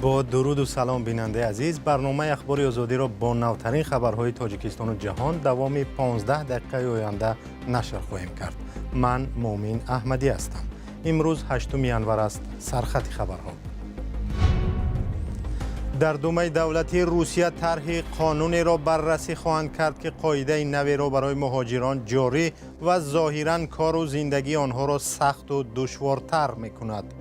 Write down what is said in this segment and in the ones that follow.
با درود و سلام بیننده عزیز، برنامه اخبار آزادی را با نوترین خبرهای تاجیکستان و جهان دوام 15 دقیقه آینده نشر خواهیم کرد. من مومین احمدی هستم. امروز 8 ینور است. سرخط خبرها. در دومه دولتی روسیه طرح قانونی را بررسی خواهند کرد که قاعده نوی را برای مهاجران جاری و ظاهراً کار و زندگی آنها را سخت و دشوارتر می‌کند.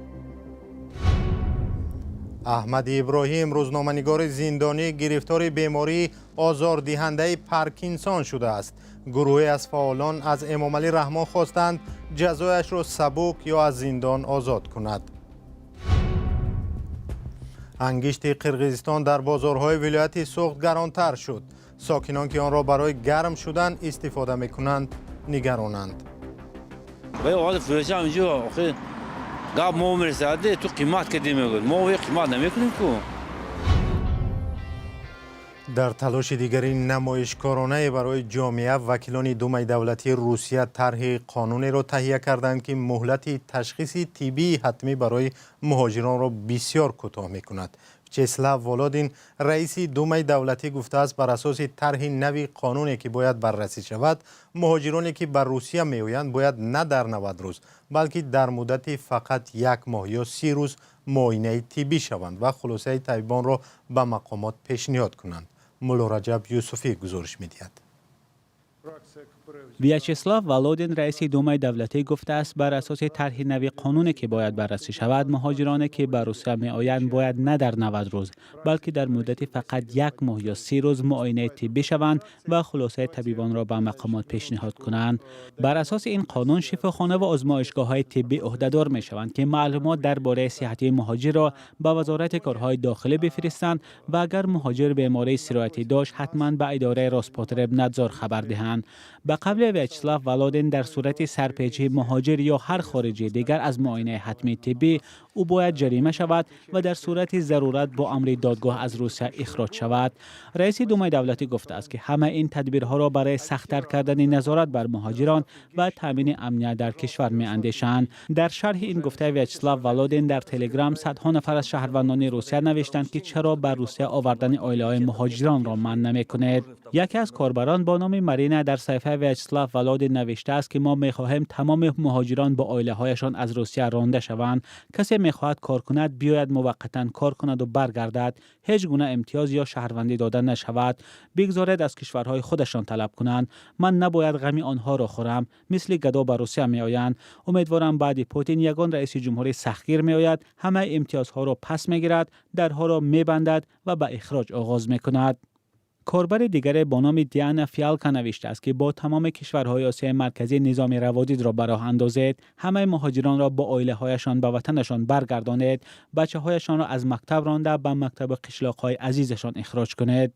احمد ابراهیم، روزنامه‌نگار زندانی، گرفتار بیماری آزاردهنده پارکینسون شده است. گروهی از فعالان از امامعلی رحمان خواستند جزایش را سبک یا از زندان آزاد کند. انگشت قرقیزستان در بازارهای ولایت سوخت گرانتر شد. ساکنان که آن را برای گرم شدن استفاده می‌کنند نگرانند. گاب ما مرساده تو قیمت کردیم میگن ما قیمت نمیکنیم کو. در تلاش دیگری نمایشکارانه برای جامعه، وکیلان دومه دولتی روسیه طرح قانونی را تهیه کردند که مهلت تشخیص طبی حتمی برای مهاجران را بسیار کوتاه می‌کند. ویاچسلاو ولودین، رئیس دومه دولتی، گفته است بر اساس طرح نوی قانونی که باید بررسی شود، مهاجرانی که بر روسیه می‌آیند باید نه در 90 روز بلکه در مدت فقط 1 ماه یا 30 روز معاینه طبی شوند و خلاصه طبیبان را به مقامات پیشنهاد کنند. مولا رجب یوسفی گزارش می‌دهد. ویاچسلاو ولودین، رئیس دومه دولتی، گفته است بر اساس طرح نوی قانونی که باید بررسی شود، مهاجرانی که به روسیه می‌آیند باید نه در 90 روز بلکه در مدت فقط 1 ماه یا 30 روز معاینه طبی شوند و خلاصه طبیبان را به مقامات پیشنهاد کنند. بر اساس این قانون، شفاخانه و آزمایشگاه‌های طبی عهده‌دار می‌شوند که معلومات درباره صحت مهاجر را به وزارت کارهای داخلی بفرستند و اگر مهاجر بیماری سرایتی داشت، حتما به اداره راسپاترب نظار خبر دهند. به قبل ویاچسلاو ولودین، در صورت سرپیچی مهاجر یا هر خارجی دیگر از معاینه حتمی طبی، او باید جریمه شود و در صورت ضرورت با امر دادگاه از روسیه اخراج شود. رئیس دومه دولتی گفته است که همه این تدبیرها را برای سخت‌تر کردن نظارت بر مهاجران و تامین امنیت در کشور می‌اندیشند. در شرح این گفته، ویاچسلاو ولودین در تلگرام صدها نفر از شهروندان روسیه نوشتند که چرا بر روسیه آوردن عائله‌های مهاجران را منع نمی‌کنید. یکی از کاربران با نام مارینا در صفحه ویاچسلاو ولودین نوشته است که ما می‌خواهیم تمام مهاجران با عائله‌هایشان از روسیه رانده شوند. کسی می‌خواهد کار کند بیاید موقتاً کار کند و برگردد. هیچ گونه امتیاز یا شهروندی داده نشود. بگذارید از کشورهای خودشان طلب کنند. من نباید غم آنها را خورم. مثل گدا به روسیه می‌آیند. امیدوارم بعد پوتین یگان رئیس جمهوری سختگیر می‌آید، همه امتیازها را پس می‌گیرد، درها را می‌بندد و به اخراج آغاز می‌کند. کاربر دیگر با نام دیانا فیالکا نوشته است که با تمام کشورهای آسیای مرکزی نظام روادید را به راه اندازید، همه مهاجران را با عائله‌هایشان به وطنشان برگردانید، بچه‌هایشان را از مکتب رانده به مکتب قشلاق‌های عزیزشان اخراج کنید.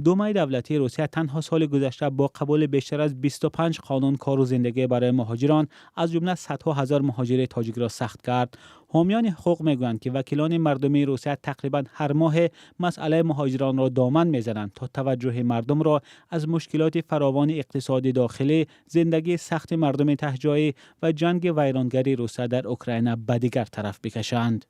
دومه دولتی روسیه تنها سال گذشته با قبول بیشتر از 25 قانون کار و زندگی برای مهاجران، از جمله صدها هزار مهاجر تاجیک را سخت کرد. حامیان حقوق میگویند که وکیلان مردمی روسیه تقریبا هر ماه مسئله مهاجران را دامن میزنند تا توجه مردم را از مشکلات فراوان اقتصادی داخلی، زندگی سخت مردم تهجایی و جنگ ویرانگری روسیه در اوکراین به دیگر طرف بکشند.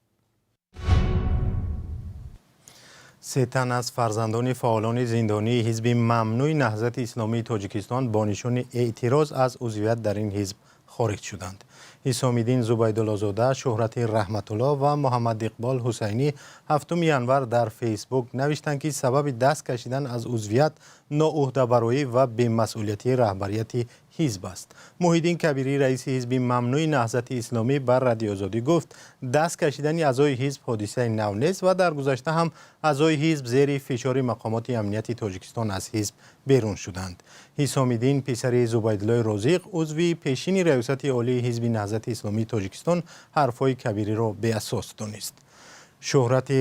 3 تن از فرزندان فعالان زندانی حزب ممنوع نهضت اسلامی تاجیکستان با نشان اعتراض از عضویت در این حزب خارج شدند. حسام‌الدین زبیدالله‌زاده، شهرت رحمت الله و محمد اقبال حسینی 7 ینور در فیسبوک نوشتند که سبب دست کشیدن از عضویت ناعهده‌برایی و بی‌مسئولیتی رهبریت حزب است. محیدین کبیری، رئیس حزب ممنوع نهضت اسلامی، بر رادیو آزادی گفت دست کشیدن اعضای حزب حادثه نو نیست و در گذشته هم اعضای حزب زیر فشار مقامات امنیتی تاجیکستان از حزب بیرون شدند. حسام‌الدین، پسر زبیدالله رازق، عضو پیشین ریاست عالی حزب نهضت اسلامی تاجیکستان، حرفای کبیری را بی‌اساس دانست. شهرت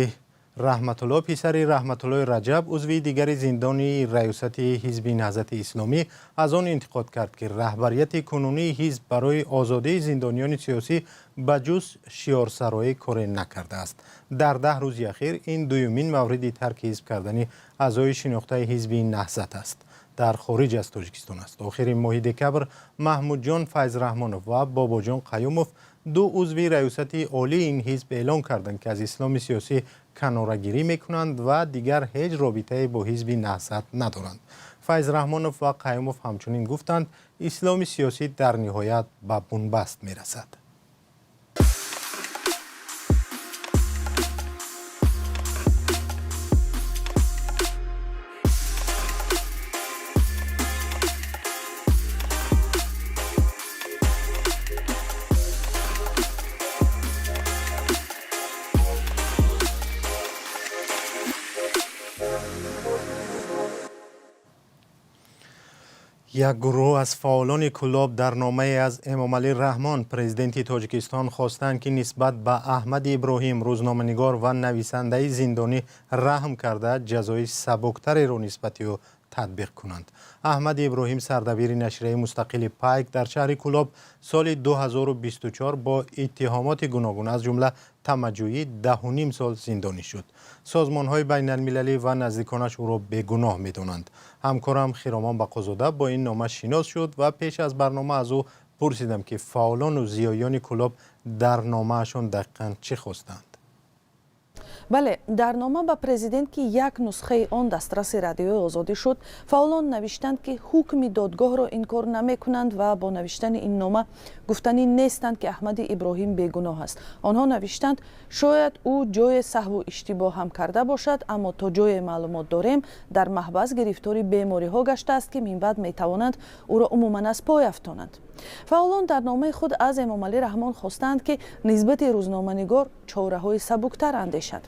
رحمت الله، پسر رحمت الله رجب، عضو دیگر زندانی ریاست حزب نهضت اسلامی، از آن انتقاد کرد که رهبریت کنونی حزب برای آزادی زندانیان سیاسی بجز شیارسرایی کار نکرده است. در 10 روز اخیر این دومین مورد ترک حزب کردن اعضای شناخته حزب نهضت است. در خارج از تاجیکستان است. آخر ماه دکبر محمود جان فیض رحمانوف و بابا جان قیوموف دو عضو ریاست عالی این حزب اعلام کردند که از اسلام سیاسی کناره‌گیری میکنند و دیگر هیچ رابطه‌ای با حزب نهضت ندارند. فیض رحمانوف و قیوموف همچنین گفتند اسلام سیاسی در نهایت به بنبست میرسد. یک گروه از فعالان کلاب در نامه از امامعلی رحمان پرزیدنت تاجیکستان خواستند که نسبت به احمد ابراهیم روزنامه‌نگار و نویسنده زندانی رحم کرده جزای سبکتری را نسبت او تطبیق کنند. احمد ابراهیم سردبیر نشریه مستقل پایک در شهر کلاب سال 2024 با اتهامات گوناگون از جمله تمجویی 10.5 سال زندانی شد. سازمان‌های بین‌المللی و نزدیکانش او را بیگناه می‌دانند. همکارم خیرامان بقازاده با این نامه شناس شد و پیش از برنامه از او پرسیدم که فعالان و زیایان کلاب در نامه‌شان دقیقاً چه خواستند. بله، در نامه به پرزیدنت که یک نسخه آن دسترس رادیوی آزادی شد، فعالان نوشتند که حکم دادگاه را انکار نمی‌کنند و با نوشتن این نامه گفتنی نیستند که احمد ابراهیم بیگناه است. آنها نوشتند شاید او جای سهو و اشتباه هم کرده باشد، اما تا جای معلومات داریم در محبس گرفتاری بیماری‌ها گشته است که من بعد می‌توانند او را عموماً از پای افشانند. فعالان در نامه خود از امامعلی رحمان خواستند که نسبت روزنامه‌نگار چاره‌های سبکتر اندیشد.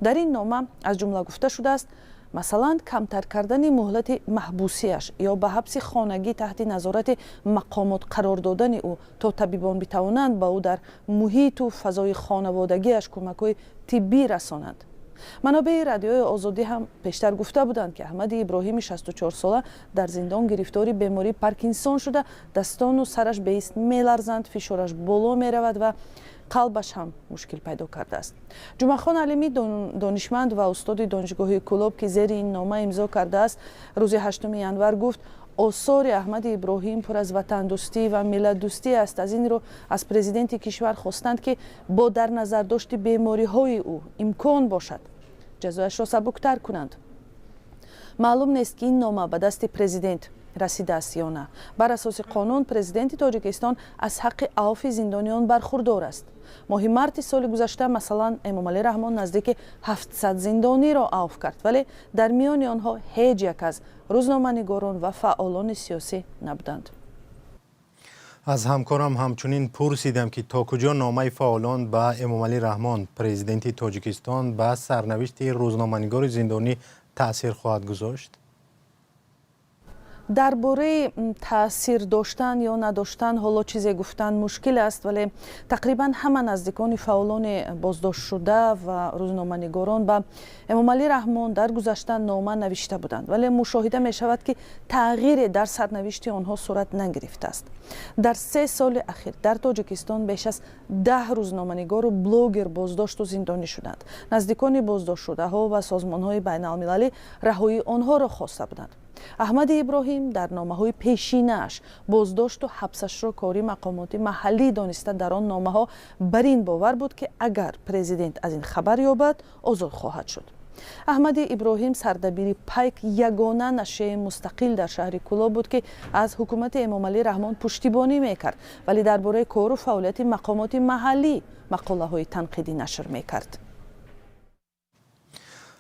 در این نامه از جمله گفته شده است مثلا کمتر کردن مهلت محبوسیش یا به حبس خانگی تحت نظارت مقامات قرار دادن او تا طبیبان بتوانند با او در محیط و فضای خانوادگیش کمک‌های طبی رسانند. منابع رادیوی آزادی هم پیشتر گفته بودند که احمد ابراهیم 64 ساله در زندان گرفتاری بیماری پارکینسون شده، دستان و سرش به ایست میلرزند، فشارش بالا میرود و قلبش هم مشکل پیدا کرده است. جمعخان علیمی دانشمند و استاد دانشگاه کلاب که زیر این نامه امضا کرده است روز 8 ینور گفت آثار احمد ابراهیم پر از وطن دوستی و ملت دوستی است. از این رو از پرزیدنت کشور خواستند که با در نظر داشت بیماری های او امکان باشد جزایش را سبکتر کنند. معلوم نیست که این نامه به دست پرزیدنت رسیده است یا نه. بر اساس قانون پرزیدنت تاجیکستان از حق عفو زندانیان برخوردار است. ماه مارت سال گذشته مثلا امامعلی رحمان نزدیک 700 زندانی را عفو کرد، ولی در میان آنها هیچ یک از روزنامه‌نگاران و فعالان سیاسی نبودند. از همکارم همچنین پرسیدم که تا کجا نامه فعالان به امامعلی رحمان پرزیدنت تاجیکستان به سرنوشت روزنامه‌نگار زندانی تأثیر خواهد گذاشت. درباره تاثیر داشتن یا نداشتن حالا چیزی گفتن مشکل است، ولی تقریبا همه نزدیکان فعالان بازداشت شده و روزنامه‌نگاران به امامعلی رحمان در گذشته نامه نوشته بودند، ولی مشاهده می شود که تغییر در سرنوشت آنها صورت نگرفته است. در 3 سال اخیر در تاجیکستان بیش از 10 روزنامه‌نگار و بلاگر بازداشت و زندانی شدند. نزدیکان بازداشت شده ها و سازمان های بین المللی رهایی آنها را خواسته بودند. احمد ابراهیم در نامه‌های پیشینه‌اش بازداشت و حبسش را کاری مقامات محلی دانسته در آن نامه‌ها بر این باور بود که اگر پرزیدنت از این خبر یابد آزاد خواهد شد. احمد ابراهیم سردبیر پایک یگانه نشریه مستقل در شهر کلاب بود که از حکومت امامعلی رحمان پشتیبانی میکرد، ولی درباره کار و فعالیت مقامات محلی مقاله‌های تنقیدی نشر میکرد.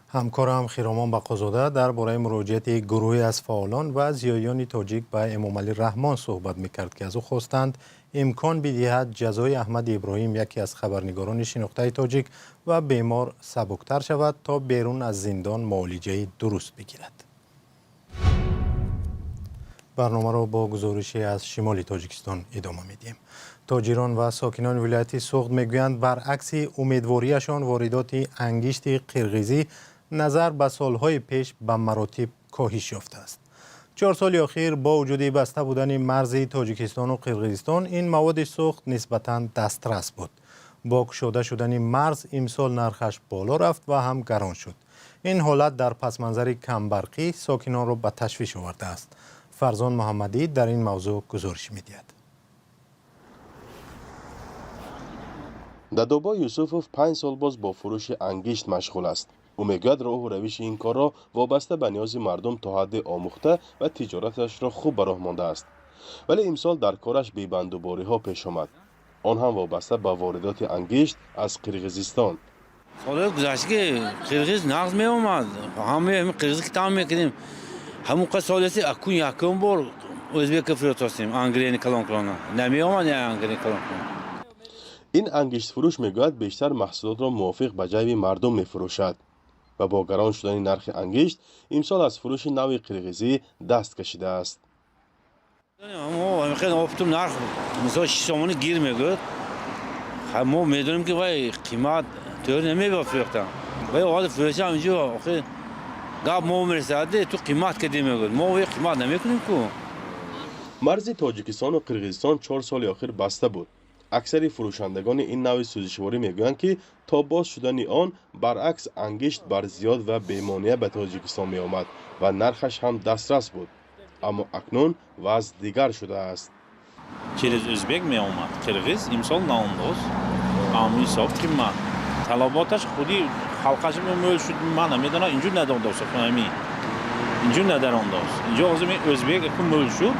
همکارم خیرامان بقازاده درباره مراجعت گروهی از فعالان و زیایان تاجیک به امامعلی رحمان صحبت میکرد که از او خواستند امکان بدهد جزای احمد ابراهیم یکی از خبرنگاران شناخته تاجیک و بیمار سبکتر شود تا بیرون از زندان معالجه درست بگیرد. برنامه را با گزارشی از شمال تاجیکستان ادامه میدیم. تاجران و ساکنان ولایت سوخت میگویند برعکس امیدواریشان واردات انگشت قرقیزی نظر به سالهای پیش به مراتب کاهش یافته است. 4 سال اخیر با وجود بسته بودن مرز تاجیکستان و قرقیزستان این مواد سوخت نسبتاً دسترس بود. با گشوده شدن مرز امسال نرخش بالا رفت و هم گران شد. این حالت در پس منظر کمبرقی ساکنان را به تشویش آورده است. فرزان محمدی در این موضوع گزارش می‌دهد. دادوبا یوسفوف 5 سال باز با فروش انگشت مشغول است. او میگوید راه و روش این کار را وابسته به نیاز مردم تا حد آموخته و تجارتش را خوب به راه مانده است. ولی امسال در کارش بی‌بندوباری ها پیش آمد. آن هم وابسته به واردات انگشت از قرقیزستان. سال گذشته که قرقیز نقض می اومد، همه قرقیز که تام میکنیم، همون قصد سالیسی اکون یکم بار ازبک فرستادیم انگرینی کلان کلانه، نمی اومد یا انگرینی کلان کلانه. این انگشت فروش میگوید بیشتر محصولات را موافق به جیب مردم میفروشد و با گران شدن نرخ انگشت امسال از فروش نوع قرقیزی دست کشیده است. ما خیلی آفتم نرخ مثلا 6 تومانی گیر میگود. ما میدونیم که وای قیمت طور نمی‌بافرختن. وای وقت فروش هم اینجا آخه گاب ما میرساده تو قیمت کدی میگود. ما وای قیمت نمیکنیم کو. مرز تاجیکستان و قرقیزستان 4 سال اخیر بسته بود. اکثر فروشندگان این نوع سوزشواری میگویند که تا باز شدن آن برعکس انگشت بر زیاد و بی‌مانع به تاجیکستان می آمد و نرخش هم دسترس بود. اما اکنون وضع دیگر شده است. через өзбек меомад қирғиз имсол наондоз амисоб ки ма талаботаш худи халқаш мемӯл шуд ма намедона инҷу надондоз фаҳми инҷу надарондоз инҷо ҳозир өзбек ку мӯл шуд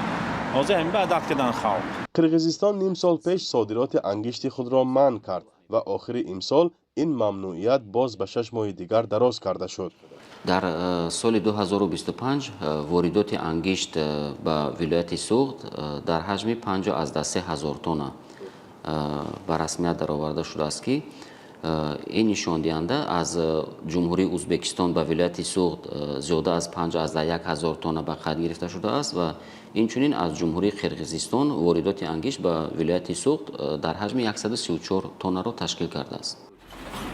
ҳозир ҳамин ба адат кадан халқ. قرقیزستان نیم سال پیش صادرات انگشت خود را منع کرد و آخر امسال این ممنوعیت باز به 6 ماه دیگر دراز کرده شد. در سال 2025 واردات انگشت به ولایت سوخت در حجم 50 از 10,000 تن به رسمیت درآورده شده است که این نشان دهنده از جمهوری ازبکستان به ولایت سوخت زیاده از 50 از 1,000 تن به خرید گرفته شده است و اینچنین از جمهوری قرقیزستان واردات انگشت به ولایت سوخت در حجم 134 تن را تشکیل کرده است.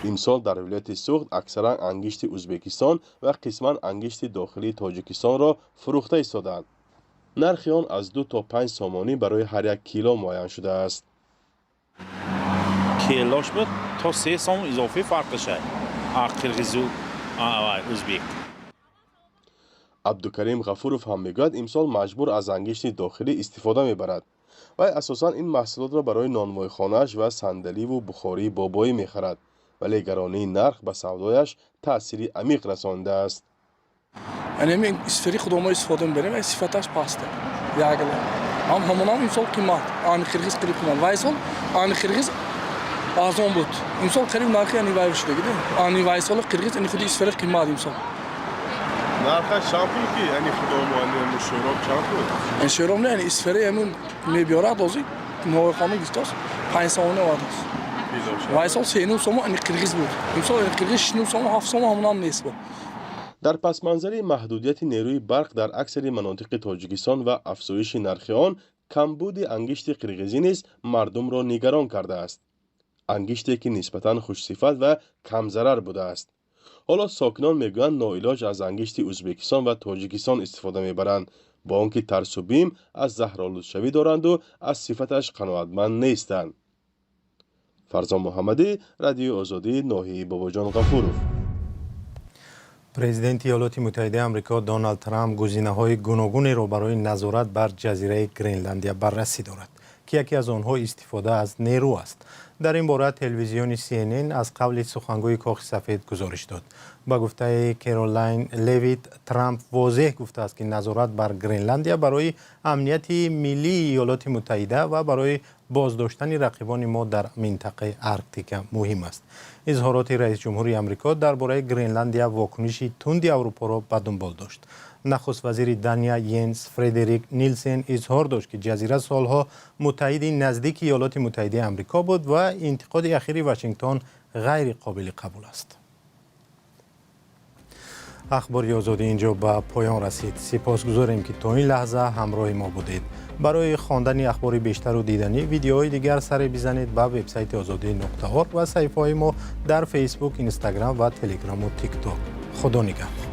امسال در ولایت سوخت اکثرا انگشت ازبکستان و قسما انگشت داخلی تاجیکستان را فروخته ایستادند. نرخ آن از 2 تا 5 سامانی برای هر یک کیلو معین شده است. کیلوش بود تا 3 سام اضافی فرقشه قرقیز و ازبک. عبدالکریم غفورов هم میگوید امسال مجبور از انگشت داخلی استفاده میبرد و اساسا این محصولات را برای نانوای خانه‌اش و صندلی و بخاری بابایی میخرد. ولی گرانی نرخ به سودایش تأثیری عمیق رسانده است. یعنی من اسفری خودم استفاده می‌برم و صفتش پاسته. یاگل. همون امسال قیمت آن قرقیز قریب کنم. وایسال آن قرقیز آزون بود. امسال قریب نرخی یعنی وایش شده گیده. آن وایسال قرقیز یعنی خودی اسفری قیمت امسال. نرخ شامپو کی یعنی خودم وانی شوراب شامپو. این شوراب نه یعنی اسفری همون می‌بیاره دوزی. نوع خانم گیستاس 5 سامانه واداس. وایسال 3 سوم این قرقیز بود. امسال قرقیز 6 سوم 7 سوم همون هم نیست بود. در پس منظر محدودیت نیروی برق در اکثر مناطق تاجیکستان و افزایش نرخ آن، کمبود انگشت قرقیزی نیز مردم را نگران کرده است. انگشتی که نسبتاً خوش صفت و کم ضرر بوده است. حالا ساکنان میگویند ناعلاج از انگشت ازبکستان و تاجیکستان استفاده میبرند، با آنکه ترس و بیم از زهرآلودشوی دارند و از صفتش قناعتمند نیستند. فرزان محمدی، رادیو آزادی، ناحیه باباجان غفورов. پرزیدنت ایالات متحده آمریکا دونالد ترامپ گزینه‌های گوناگونی را برای نظارت بر جزیره گرینلندیا بررسی دارد که یکی از آنها استفاده از نیرو است. در این باره تلویزیون CNN از قبل سخنگوی کاخ سفید گزارش داد. با گفته کارولین لویت، ترامپ واضح گفته است که نظارت بر گرینلندیا برای امنیت ملی ایالات متحده و برای بازداشتن رقیبان ما در منطقه آرکتیک مهم است. اظهارات رئیس جمهوری آمریکا درباره گرینلندیا واکنش تند اروپا را به دنبال داشت. نخست وزیر دانیا ینس فردریک نیلسن اظهار داشت که جزیره سالها متحد نزدیک ایالات متحده آمریکا بود و انتقاد اخیر واشنگتن غیر قابل قبول است. اخبار آزادی اینجا به پایان رسید. سپاسگزاریم که تا این لحظه همراه ما بودید. برای خواندن اخبار بیشتر و دیدن ویدیوهای دیگر سر بزنید به وبسایت azadi.org و صفحه‌های ما در فیسبوک، اینستاگرام و تلگرام و تیک تاک. خدا نگهدار.